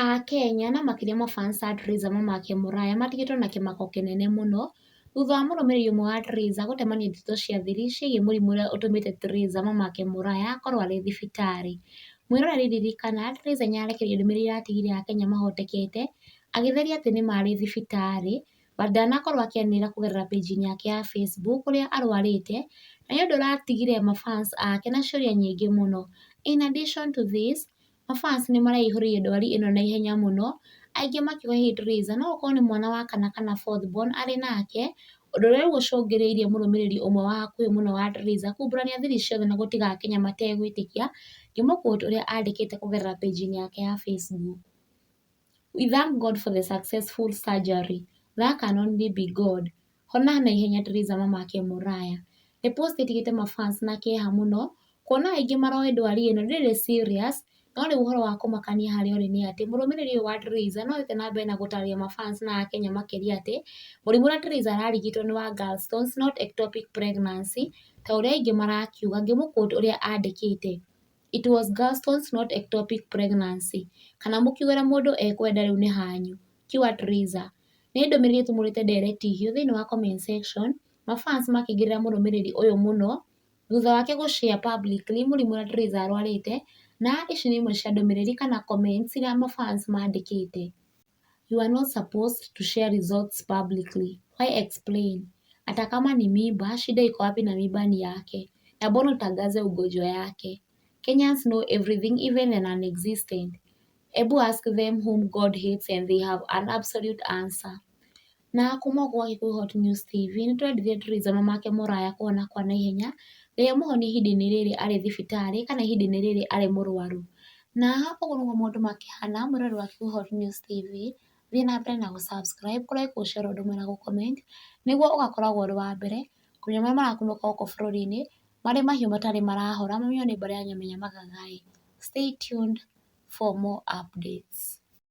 Akenya na makĩria mafans a Triza mamake mũraya matigĩtwo na kĩmako kĩnene mũno thutha wa mũrũmĩrĩri ũmwe wa Triza gũtemania ndeto cia thiri ciĩgiĩ mũrimũ ũrĩa ũtũmĩte Triza mamake mũraya akorwo arĩ thibitarĩ. Mwĩroreri ririkana Triza nĩarekereirie ndũmĩrĩri iratigire akenya mahotekete agĩtheria atĩ nĩ marĩ thibitarĩ ndanakorwo akĩanĩrĩra kũgerera page-inĩ yake ya Facebook ũrĩa arwarĩte na nĩ ũndũ ũratigire mafans ake na ciũria nyingĩ mũno. In addition to this, mafans nĩ maraihũrĩirie ndwari ĩno na ihenya mũno, aingĩ makiuga hihi Triza no gũkorwo nĩ mwana wa kana kana fourth born arĩ nake, ũndũ ũrĩa rĩu ũcũngĩrĩirie mũrũmĩrĩri ũmwe wa hakuhĩ mũno wa Triza kumbũrania thiri ciothe na gũtiga akenya mategwĩtĩkia ngĩmũ quote ũrĩa andĩkĩte kũgerera page-inĩ yake ya Facebook. We thank God for the successful surgery. That can only be God. Hona na ihenya Triza mamake mũraya. The post ĩtigĩte mafans na kĩeha mũno, kuona aingĩ maroĩ ndwari ĩno ndĩrĩ serious, no rĩu ũhoro wa kũmakania harĩa ũrĩ nĩ atĩ mũrũmĩrĩri ũyũ wa Triza no athiĩ na mbere na gũtarĩria mafans na akenya makĩria atĩ mũrimũ ũrĩa Triza ararigitwo nĩ wa gallstones not ectopic pregnancy ta ũrĩa aingĩ marakiuga ngĩmũ quote ũrĩa andĩkĩte. It was gallstones not ectopic pregnancy. Kana mũkiugĩra mũndũ ekwenda rĩu nĩ hanyu. Kiuga Triza. Nĩ ndũmĩrĩri ĩtũmũrĩte direct thĩinĩ wa comment section, mafans makĩingĩrĩra mũrũmĩrĩri ũyũ mũno thutha wake gũshare publicly mũrimũ ũrĩa Triza arwarĩte, na ici nĩ imwe cia ndũmĩrĩri kana comments iria mafans mandĩkĩte. You are not supposed to share results publicly. Why explain? Hata kama ni mimba, shida iko wapi na mimba ni yake? Na mbona utangaze ugonjwa yake? Kenyans know everything, even the non-existent. Ebu ask them whom God hates and they have an absolute answer. Na kuma kwa Gikuyu Hot News TV nĩtwendithie Triza mamake mũraya kũhona kwa naihenya rĩrĩa mũhoni ihinda-inĩ rĩrĩ arĩ thibitarĩ kana ihinda-inĩ rĩrĩ arĩ mũrwaru. Na ũguo nĩguo maũndũ makĩhana mwĩroreri wa Gikuyu Hot News TV, thiĩ na mbere na gũ subscribe, kũlike, gũshare ũndũ ũmwe na gũ comment nĩguo ũgakoragwo ũrĩ wa mbere kũmenya marĩa marakunũka gũkũ bũrũri-inĩ marĩ mahiũ matarĩ marahora mamenywo nĩ mbarĩ ya Nyamenya Magagai. Stay tuned for more updates.